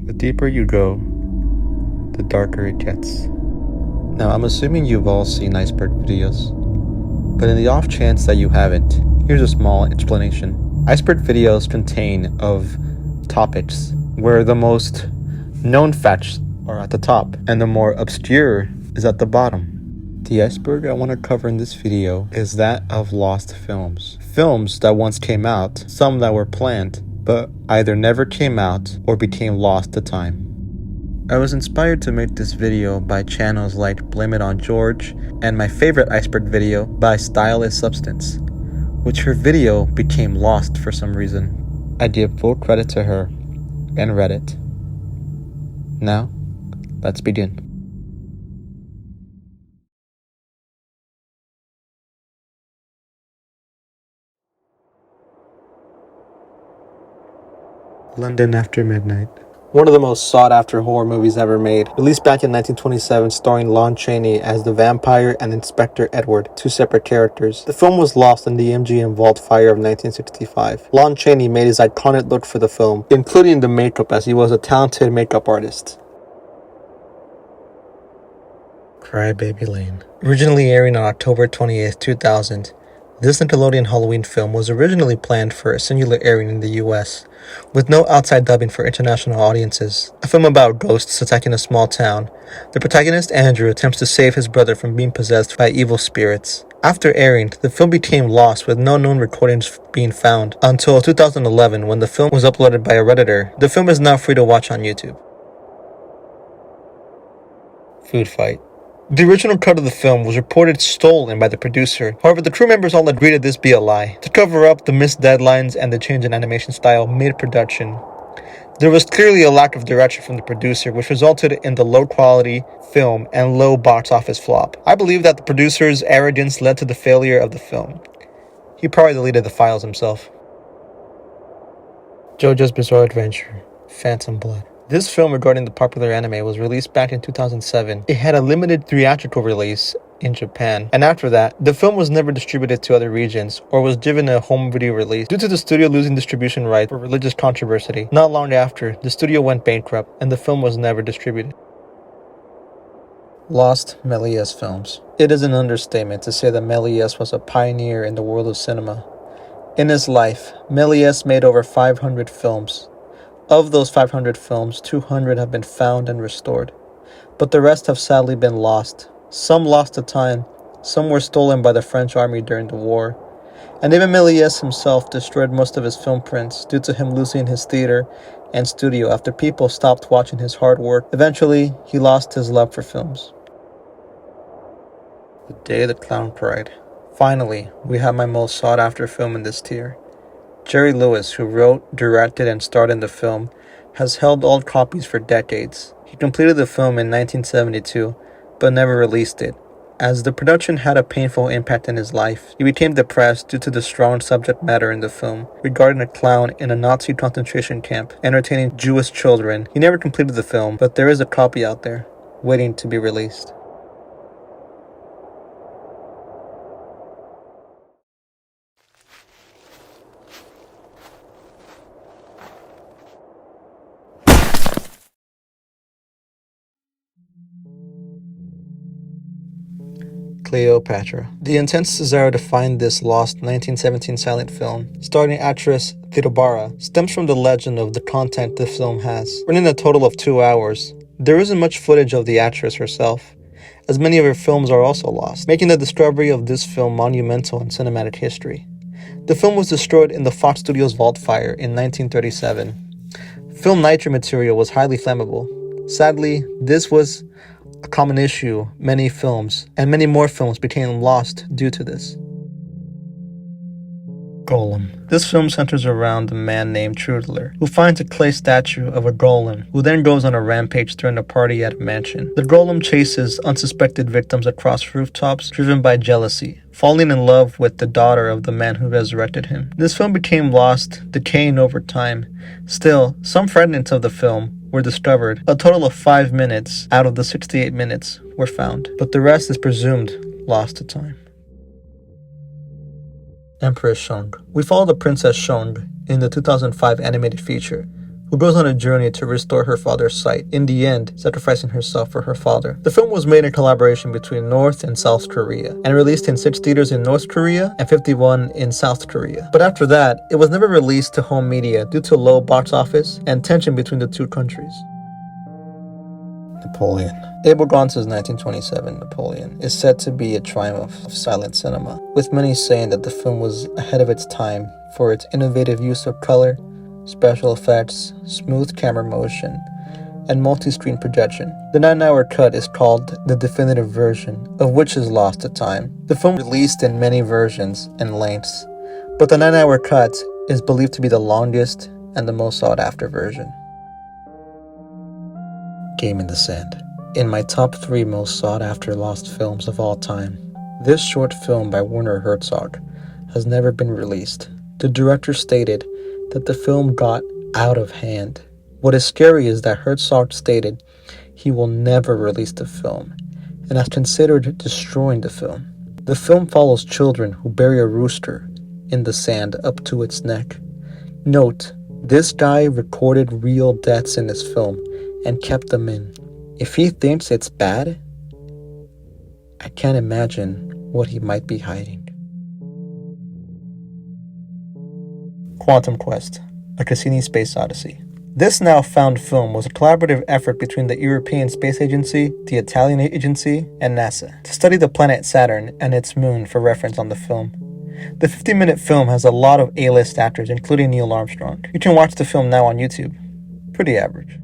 The deeper you go, the darker it gets. Now, I'm assuming you've all seen Iceberg videos, but in the off chance that you haven't, here's a small explanation. Iceberg videos contain of topics where the most known facts are at the top and the more obscure is at the bottom. The iceberg I want to cover in this video is that of lost films. Films that once came out, some that were planned, but either never came out or became lost to time. I was inspired to make this video by channels like Blame It On George and my favorite iceberg video by Style is Substance, which her video became lost for some reason. I give full credit to her and Reddit. Now, let's begin. London After Midnight. One of the most sought-after horror movies ever made. Released back in 1927, starring Lon Chaney as the vampire and Inspector Edward, two separate characters. The film was lost in the MGM Vault fire of 1965. Lon Chaney made his iconic look for the film, including the makeup as he was a talented makeup artist. Crybaby Lane. Originally airing on October 28, 2000, this Nickelodeon Halloween film was originally planned for a singular airing in the US, with no outside dubbing for international audiences. A film about ghosts attacking a small town. The protagonist, Andrew, attempts to save his brother from being possessed by evil spirits. After airing, the film became lost with no known recordings being found until 2011 when the film was uploaded by a Redditor. The film is now free to watch on YouTube. Food fight. The original cut of the film was reported stolen by the producer. However, the crew members all agreed that this be a lie, to cover up the missed deadlines and the change in animation style mid-production. There was clearly a lack of direction from the producer, which resulted in the low-quality film and low box office flop. I believe that the producer's arrogance led to the failure of the film. He probably deleted the files himself. JoJo's Bizarre Adventure, Phantom Blood. This film regarding the popular anime was released back in 2007. It had a limited theatrical release in Japan, and after that, the film was never distributed to other regions or was given a home video release due to the studio losing distribution rights for religious controversy. Not long after, the studio went bankrupt and the film was never distributed. Lost Méliès films. It is an understatement to say that Méliès was a pioneer in the world of cinema. In his life, Méliès made over 500 films. Of those 500 films, 200 have been found and restored, but the rest have sadly been lost. Some lost to time, some were stolen by the French army during the war, and even Méliès himself destroyed most of his film prints due to him losing his theater and studio after people stopped watching his hard work. Eventually, he lost his love for films. The Day the Clown Cried. Finally, we have my most sought-after film in this tier. Jerry Lewis, who wrote, directed, and starred in the film, has held all copies for decades. He completed the film in 1972, but never released it. As the production had a painful impact in his life, he became depressed due to the strong subject matter in the film, regarding a clown in a Nazi concentration camp, entertaining Jewish children. He never completed the film, but there is a copy out there, waiting to be released. Cleopatra. The intense desire to find this lost 1917 silent film, starring actress Theodora, stems from the legend of the content the film has. Running a total of 2 hours, there isn't much footage of the actress herself, as many of her films are also lost, making the discovery of this film monumental in cinematic history. The film was destroyed in the Fox Studios Vault fire in 1937. Film nitrate material was highly flammable. Sadly, this was a common issue. Many films, and many more films, became lost due to this. Golem. This film centers around a man named Trudler, who finds a clay statue of a golem, who then goes on a rampage during a party at a mansion. The golem chases unsuspected victims across rooftops, driven by jealousy, falling in love with the daughter of the man who resurrected him. This film became lost, decaying over time. Still, some fragments of the film were discovered. A total of 5 minutes out of the 68 minutes were found, but the rest is presumed lost to time. Empress Shung. We follow the Princess Shung in the 2005 animated feature, who goes on a journey to restore her father's sight, in the end, sacrificing herself for her father. The film was made in collaboration between North and South Korea, and released in 6 theaters in North Korea and 51 in South Korea. But after that, it was never released to home media due to low box office and tension between the two countries. Napoleon. Abel Grance's 1927 Napoleon is said to be a triumph of silent cinema, with many saying that the film was ahead of its time for its innovative use of color, special effects, smooth camera motion, and multi-screen projection. The 9-hour cut is called the definitive version, of which is lost to time. The film released in many versions and lengths, but the 9-hour cut is believed to be the longest and the most sought-after version. Game in the Sand. In my top 3 most sought-after lost films of all time, this short film by Werner Herzog has never been released. The director stated that the film got out of hand. What is scary is that Herzog stated he will never release the film and has considered destroying the film. The film follows children who bury a rooster in the sand up to its neck. Note, this guy recorded real deaths in his film and kept them in. If he thinks it's bad, I can't imagine what he might be hiding. Quantum Quest, a Cassini Space Odyssey. This now found film was a collaborative effort between the European Space Agency, the Italian agency, and NASA to study the planet Saturn and its moon for reference on the film. The 50-minute film has a lot of A-list actors, including Neil Armstrong. You can watch the film now on YouTube. Pretty average.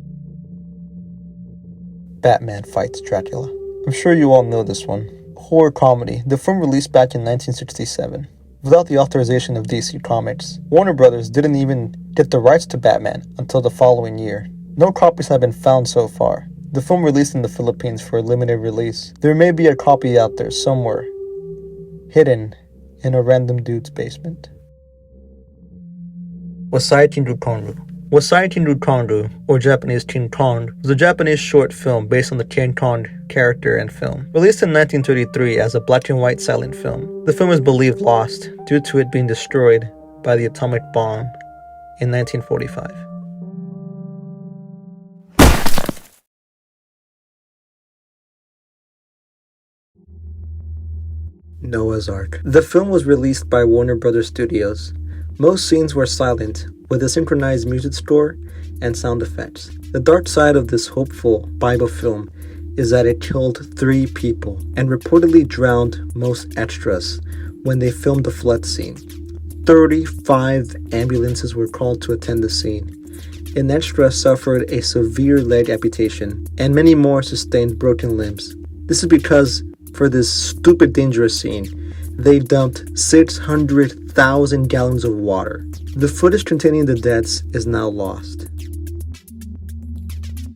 Batman Fights Dracula. I'm sure you all know this one. Horror comedy. The film released back in 1967. Without the authorization of DC Comics, Warner Brothers didn't even get the rights to Batman until the following year. No copies have been found so far. The film released in the Philippines for a limited release. There may be a copy out there somewhere, hidden in a random dude's basement. Wasai Kinru-Konru. Wasai Kinru-Konru, or Japanese King Kong, was a Japanese short film based on the King Kong character and film. Released in 1933 as a black and white silent film, the film is believed lost due to it being destroyed by the atomic bomb in 1945. Noah's Ark. The film was released by Warner Brothers Studios. Most scenes were silent, with a synchronized music score and sound effects. The dark side of this hopeful Bible film is that it killed 3 people and reportedly drowned most extras when they filmed the flood scene. 35 ambulances were called to attend the scene. An extra suffered a severe leg amputation, and many more sustained broken limbs. This is because, for this stupid dangerous scene, they dumped 600,000 gallons of water. The footage containing the deaths is now lost.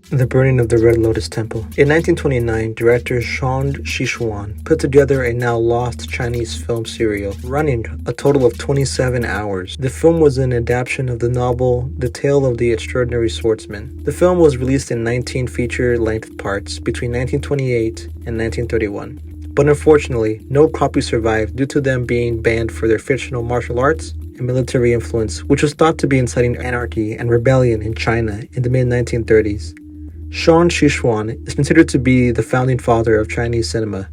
The Burning of the Red Lotus Temple. In 1929, director Shang Sichuan put together a now lost Chinese film serial, running a total of 27 hours. The film was an adaptation of the novel The Tale of the Extraordinary Swordsman. The film was released in 19 feature-length parts between 1928 and 1931. But unfortunately, no copies survived due to them being banned for their fictional martial arts and military influence, which was thought to be inciting anarchy and rebellion in China in the mid-1930s. Shang Sichuan is considered to be the founding father of Chinese cinema,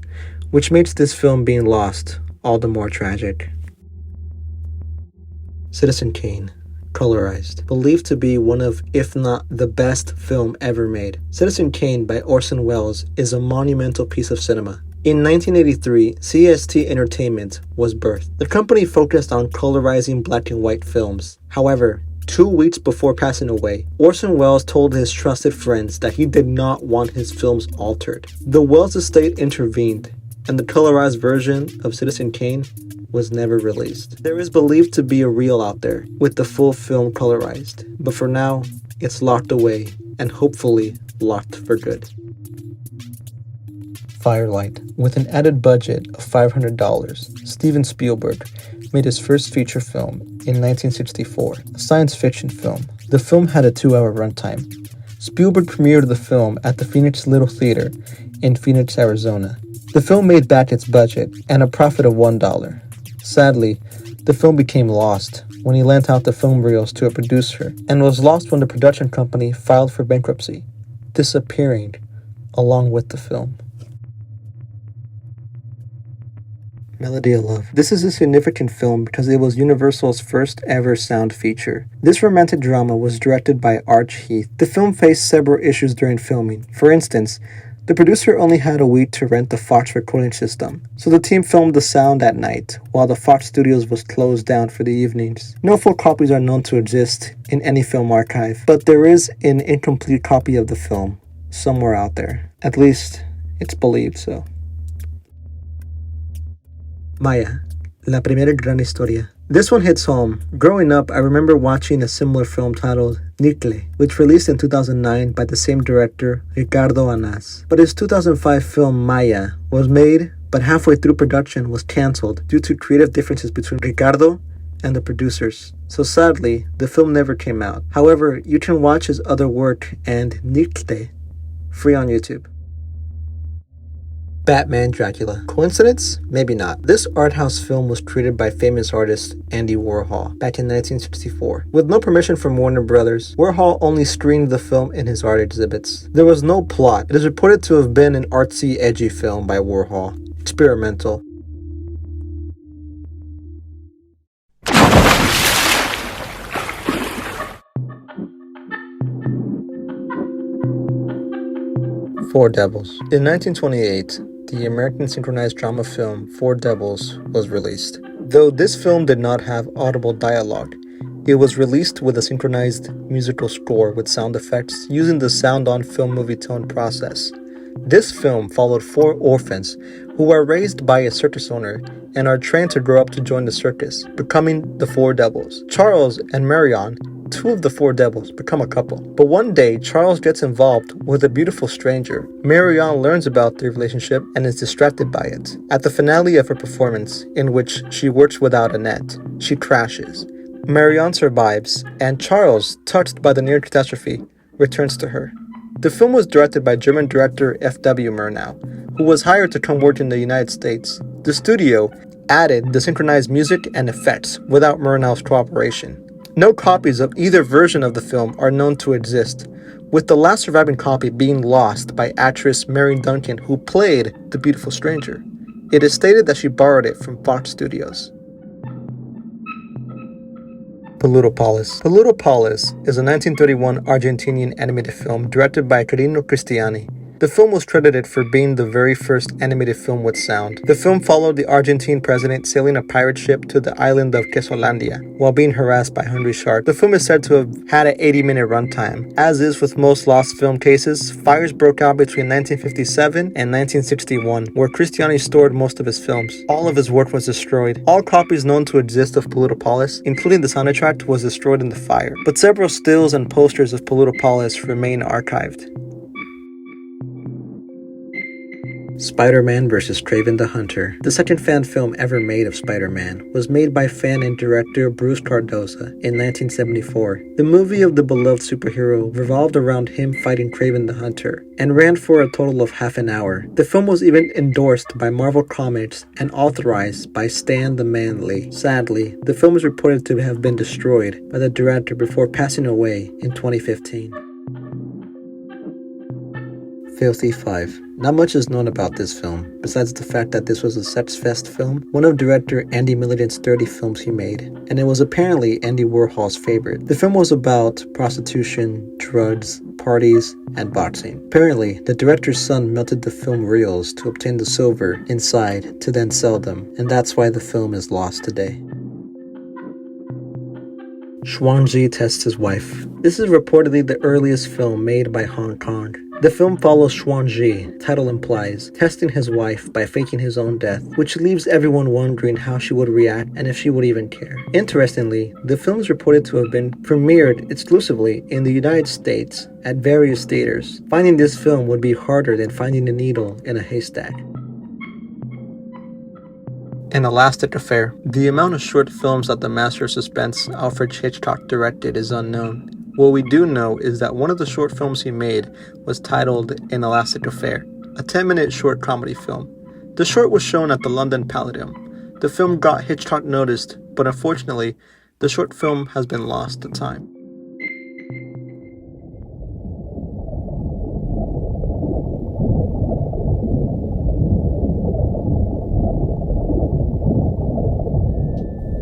which makes this film being lost all the more tragic. Citizen Kane, colorized. Believed to be one of, if not the best film ever made. Citizen Kane by Orson Welles is a monumental piece of cinema. In 1983, CST Entertainment was birthed. The company focused on colorizing black and white films. However, 2 weeks before passing away, Orson Welles told his trusted friends that he did not want his films altered. The Welles estate intervened, and the colorized version of Citizen Kane was never released. There is believed to be a reel out there with the full film colorized, but for now, it's locked away and hopefully locked for good. Firelight. With an added budget of $500, Steven Spielberg made his first feature film in 1964, a science fiction film. The film had a 2-hour runtime. Spielberg premiered the film at the Phoenix Little Theater in Phoenix, Arizona. The film made back its budget and a profit of $1. Sadly, the film became lost when he lent out the film reels to a producer and was lost when the production company filed for bankruptcy, disappearing along with the film. Melody of Love. This is a significant film because it was Universal's first ever sound feature. This romantic drama was directed by Arch Heath. The film faced several issues during filming. For instance, the producer only had a week to rent the Fox recording system, so the team filmed the sound at night, while the Fox Studios was closed down for the evenings. No full copies are known to exist in any film archive, but there is an incomplete copy of the film somewhere out there. At least, it's believed so. Maya, La Primera Gran Historia. This one hits home. Growing up, I remember watching a similar film titled Nicle, which released in 2009 by the same director, Ricardo Anás. But his 2005 film Maya was made, but halfway through production was cancelled due to creative differences between Ricardo and the producers. So sadly, the film never came out. However, you can watch his other work and Nicle free on YouTube. Batman Dracula. Coincidence? Maybe not. This art house film was created by famous artist Andy Warhol back in 1964. With no permission from Warner Brothers, Warhol only screened the film in his art exhibits. There was no plot. It is reported to have been an artsy, edgy film by Warhol. Experimental. Four Devils. In 1928, the American synchronized drama film Four Devils was released. Though this film did not have audible dialogue, it was released with a synchronized musical score with sound effects using the sound-on-film movie tone process. This film followed four orphans who are raised by a circus owner and are trained to grow up to join the circus, becoming the Four Devils. Charles and Marion, two of the Four Devils, become a couple. But one day, Charles gets involved with a beautiful stranger. Marion learns about their relationship and is distracted by it. At the finale of her performance, in which she works without a net, she crashes. Marion survives, and Charles, touched by the near catastrophe, returns to her. The film was directed by German director F.W. Murnau, who was hired to come work in the United States. The studio added the synchronized music and effects without Murnau's cooperation. No copies of either version of the film are known to exist, with the last surviving copy being lost by actress Mary Duncan, who played the beautiful stranger. It is stated that she borrowed it from Fox Studios. Paludopolis. Paludopolis is a 1931 Argentinian animated film directed by Carino Cristiani. The film was credited for being the very first animated film with sound. The film followed the Argentine president sailing a pirate ship to the island of Quesolandia while being harassed by hungry sharks. The film is said to have had an 80-minute runtime. As is with most lost film cases, fires broke out between 1957 and 1961, where Cristiani stored most of his films. All of his work was destroyed. All copies known to exist of Paludopolis, including the soundtrack, was destroyed in the fire. But several stills and posters of Paludopolis remain archived. Spider-Man vs. Kraven the Hunter. The second fan film ever made of Spider-Man was made by fan and director Bruce Cardoza in 1974. The movie of the beloved superhero revolved around him fighting Kraven the Hunter and ran for a total of half an hour. The film was even endorsed by Marvel Comics and authorized by Stan the Man Lee. Sadly, the film is reported to have been destroyed by the director before passing away in 2015. Filthy 5. Not much is known about this film, besides the fact that this was a sex fest film, one of director Andy Milligan's 30 films he made, and it was apparently Andy Warhol's favorite. The film was about prostitution, drugs, parties, and boxing. Apparently, the director's son melted the film reels to obtain the silver inside to then sell them, and that's why the film is lost today. Xuanzhi tests his wife. This is reportedly the earliest film made by Hong Kong. The film follows Xuanzhi, title implies, testing his wife by faking his own death, which leaves everyone wondering how she would react and if she would even care. Interestingly, the film is reported to have been premiered exclusively in the United States at various theaters. Finding this film would be harder than finding a needle in a haystack. An Elastic Affair. The amount of short films that the master of suspense Alfred Hitchcock directed is unknown. What we do know is that one of the short films he made was titled An Elastic Affair, a 10-minute short comedy film. The short was shown at the London Palladium. The film got Hitchcock noticed, but unfortunately, the short film has been lost to time.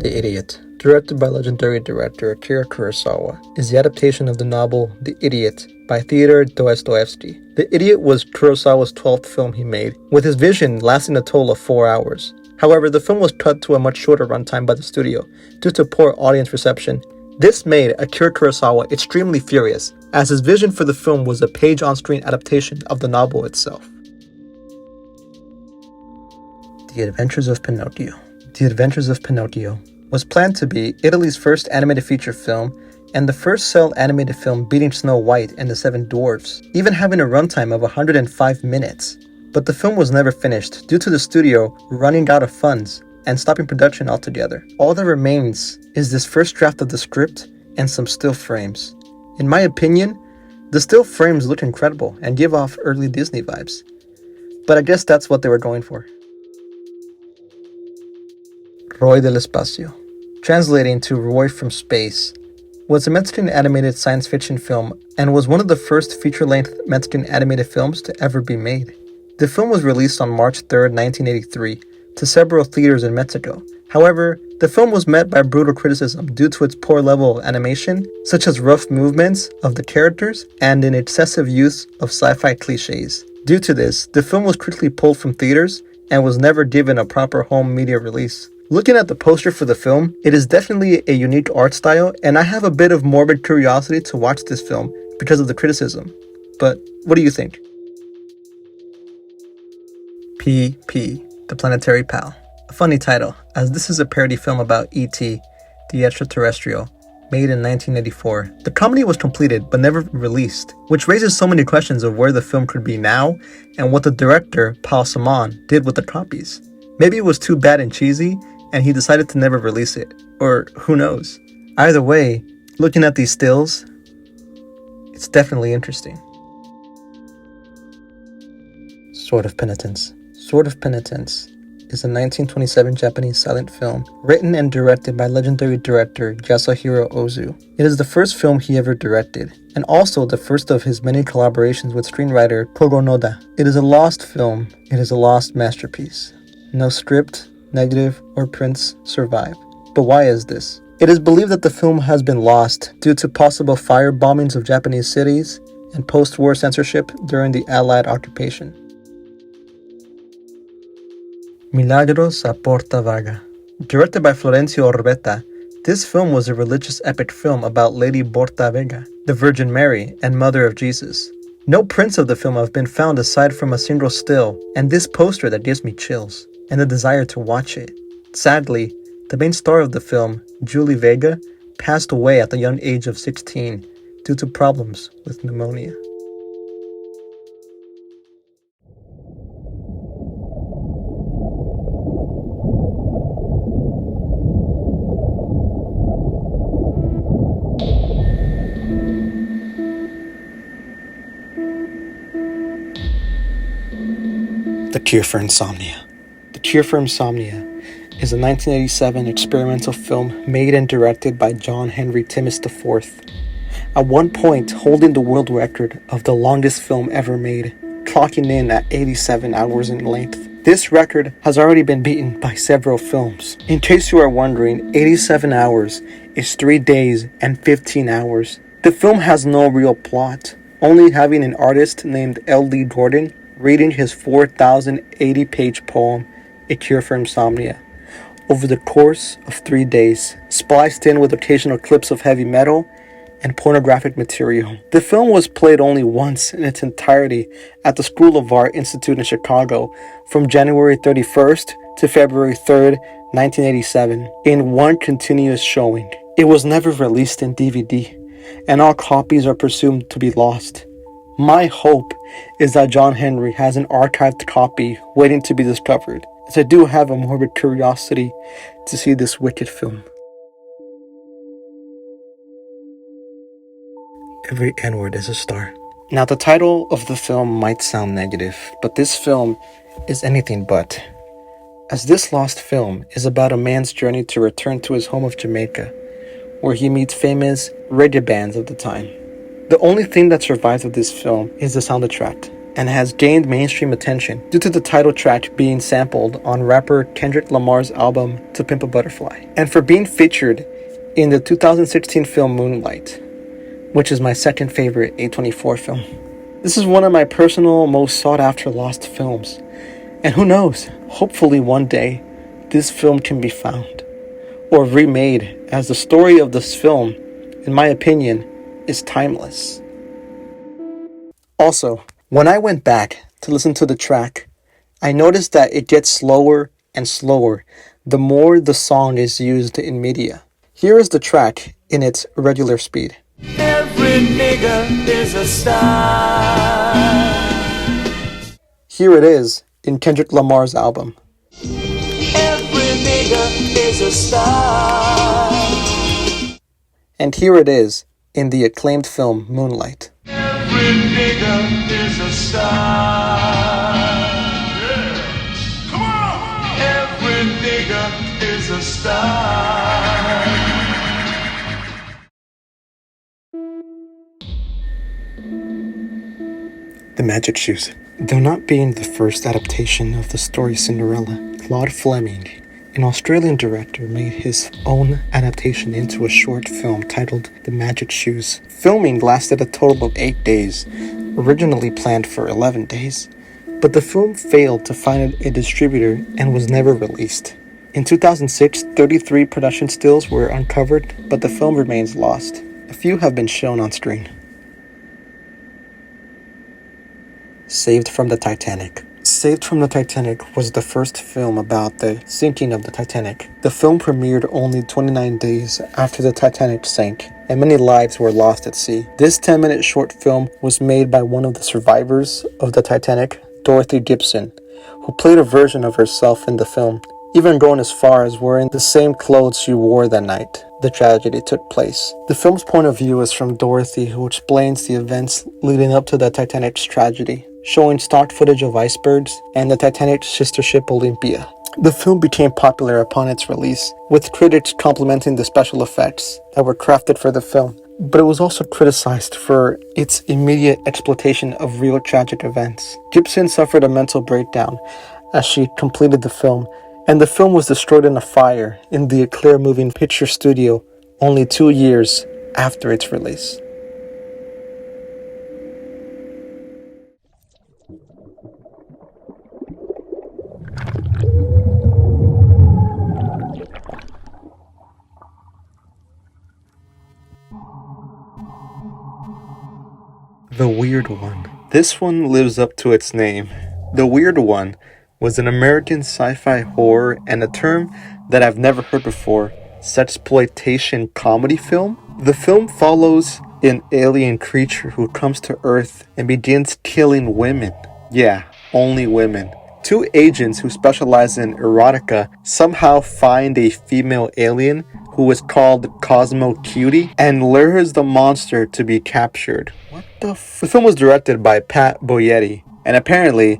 The Idiot, directed by legendary director Akira Kurosawa, is the adaptation of the novel The Idiot by Fyodor Dostoevsky. The Idiot was Kurosawa's 12th film he made, with his vision lasting a total of 4 hours. However, the film was cut to a much shorter runtime by the studio due to poor audience reception. This made Akira Kurosawa extremely furious, as his vision for the film was a page on-screen adaptation of the novel itself. The Adventures of Pinocchio. The Adventures of Pinocchio was planned to be Italy's first animated feature film and the first cel animated film beating Snow White and the Seven Dwarfs, even having a runtime of 105 minutes. But the film was never finished due to the studio running out of funds and stopping production altogether. All that remains is this first draft of the script and some still frames. In my opinion, the still frames look incredible and give off early Disney vibes. But I guess that's what they were going for. Roy del Espacio, translating to Roy from Space, was a Mexican animated science fiction film and was one of the first feature-length Mexican animated films to ever be made. The film was released on March 3, 1983, to several theaters in Mexico. However, the film was met by brutal criticism due to its poor level of animation, such as rough movements of the characters and an excessive use of sci-fi cliches. Due to this, the film was quickly pulled from theaters and was never given a proper home media release. Looking at the poster for the film, it is definitely a unique art style, and I have a bit of morbid curiosity to watch this film because of the criticism. But what do you think? P.P. The Planetary Pal. A funny title, as this is a parody film about E.T., the extraterrestrial, made in 1984. The comedy was completed but never released, which raises so many questions of where the film could be now and what the director, Paul Simon, did with the copies. Maybe it was too bad and cheesy, and he decided to never release it. Or who knows? Either way, looking at these stills, it's definitely interesting. Sword of Penitence. Sword of Penitence is a 1927 Japanese silent film written and directed by legendary director Yasuhiro Ozu. It is the first film he ever directed, and also the first of his many collaborations with screenwriter Kogo Noda. It is a lost film. It is a lost masterpiece. No script, negative, or prints survive. But why is this? It is believed that the film has been lost due to possible fire bombings of Japanese cities and post-war censorship during the Allied occupation. Milagros a Porta Vaga. Directed by Florencio Orbeta, this film was a religious epic film about Lady Porta Vega, the Virgin Mary and Mother of Jesus. No prints of the film have been found aside from a single still, and this poster that gives me chills, and the desire to watch it. Sadly, the main star of the film, Julie Vega, passed away at the young age of 16 due to problems with pneumonia. The Cure for Insomnia. The Cure for Insomnia is a 1987 experimental film made and directed by John Henry Timmis IV. At one point holding the world record of the longest film ever made, clocking in at 87 hours in length. This record has already been beaten by several films. In case you are wondering, 87 hours is 3 days and 15 hours. The film has no real plot, only having an artist named L.D. Gordon reading his 4,080-page poem, A Cure for Insomnia, over the course of 3 days, spliced in with occasional clips of heavy metal and pornographic material. The film was played only once in its entirety at the School of Art Institute in Chicago from January 31st to February 3rd, 1987, in one continuous showing. It was never released in DVD, and all copies are presumed to be lost. My hope is that John Henry has an archived copy waiting to be discovered, as I do have a morbid curiosity to see this wicked film. Every N-word is a star. Now, the title of the film might sound negative, but this film is anything but. as this lost film is about a man's journey to return to his home of Jamaica, where he meets famous reggae bands of the time. The only thing that survives of this film is the soundtrack, and has gained mainstream attention due to the title track being sampled on rapper Kendrick Lamar's album To Pimp a Butterfly, and for being featured in the 2016 film Moonlight, which is my second favorite A24 film. This is one of my personal, most sought-after lost films, and who knows, hopefully one day, this film can be found, or remade, as the story of this film, in my opinion, is timeless. Also, when I went back to listen to the track, I noticed that it gets slower and slower the more the song is used in media. Here is the track in its regular speed. Every nigga is a star. Here it is in Kendrick Lamar's album. Every nigga is a star. And here it is in the acclaimed film Moonlight. Every nigga is a star. Yeah. Come on. Every nigga is a star. The Magic Shoes. Though not being the first adaptation of the story Cinderella, Claude Fleming, an Australian director, made his own adaptation into a short film titled The Magic Shoes. Filming lasted a total of 8 days, originally planned for 11 days, but the film failed to find a distributor and was never released. In 2006, 33 production stills were uncovered, but the film remains lost. A few have been shown on screen. Saved from the Titanic. Saved from the Titanic was the first film about the sinking of the Titanic. The film premiered only 29 days after the Titanic sank, and many lives were lost at sea. This 10-minute short film was made by one of the survivors of the Titanic, Dorothy Gibson, who played a version of herself in the film, even going as far as wearing the same clothes she wore that night the tragedy took place. The film's point of view is from Dorothy, who explains the events leading up to the Titanic's tragedy, showing stock footage of icebergs and the Titanic's sister ship Olympia. The film became popular upon its release, with critics complimenting the special effects that were crafted for the film, but it was also criticized for its immediate exploitation of real tragic events. Gibson suffered a mental breakdown as she completed the film, and the film was destroyed in a fire in the Eclair Moving Picture Studio only 2 years after its release. The Weird One. This one lives up to its name. The Weird One was an American sci-fi horror and a term that I've never heard before, sexploitation comedy film. The film follows an alien creature who comes to Earth and begins killing women. Yeah, only women. 2 agents who specialize in erotica somehow find a female alien who is called Cosmo Cutie and lures the monster to be captured. What the f- The film was directed by Pat Boyetti, and apparently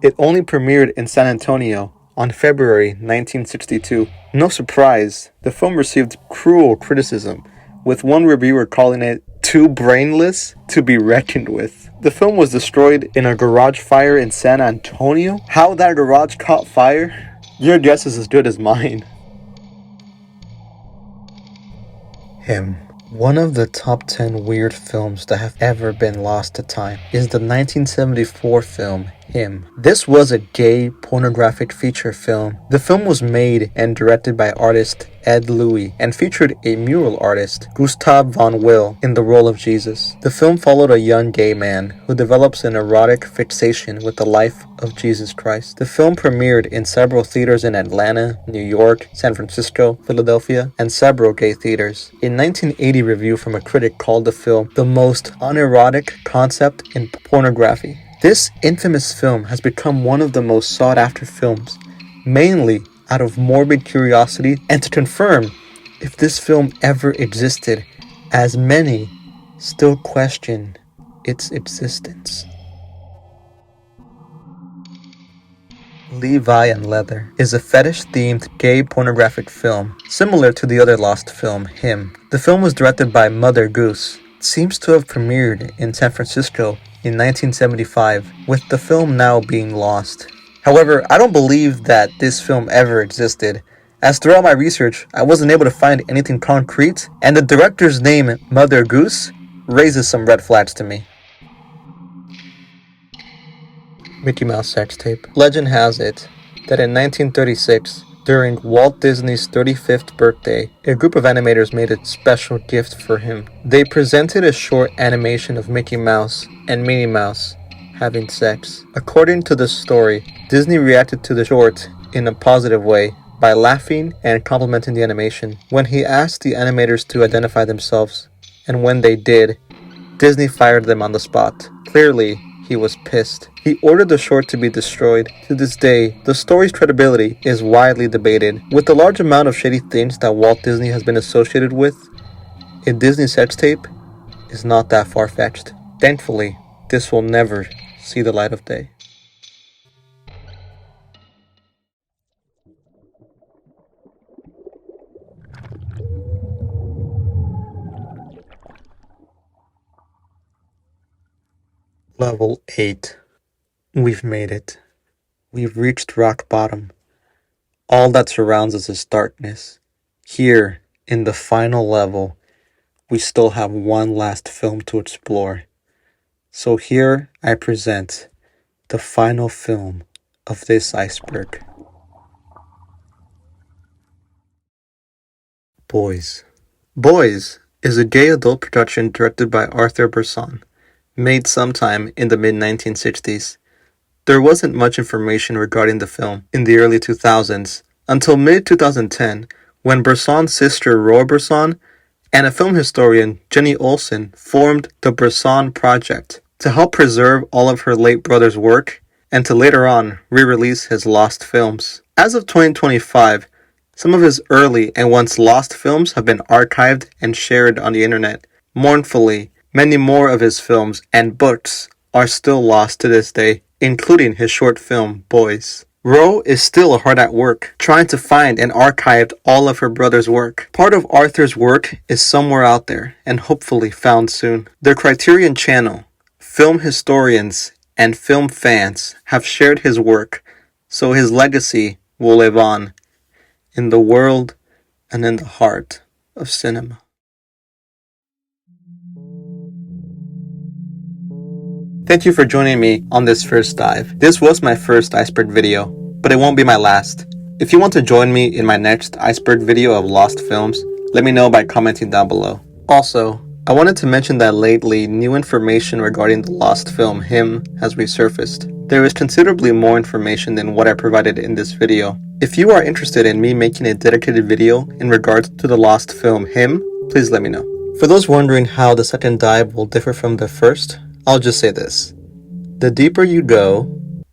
it only premiered in San Antonio on February 1962. No surprise, the film received cruel criticism, with one reviewer calling it too brainless to be reckoned with. The film was destroyed in a garage fire in San Antonio. How that garage caught fire? Your guess is as good as mine. Him. One of the top 10 weird films that have ever been lost to time is the 1974 film Him. This was a gay pornographic feature film. The film was made and directed by artist Ed Louis and featured a mural artist, Gustav von Will, in the role of Jesus. The film followed a young gay man who develops an erotic fixation with the life of Jesus Christ. The film premiered in several theaters in Atlanta, New York, San Francisco, Philadelphia, and several gay theaters. In 1980, review from a critic called the film the most unerotic concept in pornography. This infamous film has become one of the most sought-after films, mainly out of morbid curiosity and to confirm if this film ever existed, as many still question its existence. Levi and Leather is a fetish-themed gay pornographic film, similar to the other lost film, Him. The film was directed by Mother Goose. It seems to have premiered in San Francisco in 1975, with the film now being lost. However, I don't believe that this film ever existed, as throughout my research, I wasn't able to find anything concrete, and the director's name, Mother Goose, raises some red flags to me. Mickey Mouse sex tape. Legend has it that in 1936, during Walt Disney's 35th birthday, a group of animators made a special gift for him. They presented a short animation of Mickey Mouse and Minnie Mouse having sex. According to the story, Disney reacted to the short in a positive way by laughing and complimenting the animation. When he asked the animators to identify themselves, and when they did, Disney fired them on the spot. Clearly, he was pissed. He ordered the short to be destroyed. To this day, the story's credibility is widely debated. With the large amount of shady things that Walt Disney has been associated with, a Disney sex tape is not that far-fetched. Thankfully, this will never see the light of day. Level 8. We've made it. We've reached rock bottom. All that surrounds us is darkness. Here, in the final level, we still have one last film to explore. So here I present the final film of this iceberg. Boys. Boys is a gay adult production directed by Arthur Bresson, made sometime in the mid-1960s. There wasn't much information regarding the film in the early 2000s until mid-2010 when Bresson's sister Roa Bresson and a film historian, Jenny Olsen, formed the Bresson Project to help preserve all of her late brother's work and to later on re-release his lost films. As of 2025, some of his early and once lost films have been archived and shared on the internet. Mournfully, many more of his films and books are still lost to this day, including his short film, Boys. Ro is still hard at work, trying to find and archive all of her brother's work. Part of Arthur's work is somewhere out there, and hopefully found soon. The Criterion Channel, film historians, and film fans have shared his work, so his legacy will live on in the world and in the heart of cinema. Thank you for joining me on this first dive. This was my first Iceberg video, but it won't be my last. If you want to join me in my next Iceberg video of lost films, let me know by commenting down below. Also, I wanted to mention that lately, new information regarding the lost film Him has resurfaced. There is considerably more information than what I provided in this video. If you are interested in me making a dedicated video in regards to the lost film Him, please let me know. For those wondering how the second dive will differ from the first, I'll just say this. The deeper you go,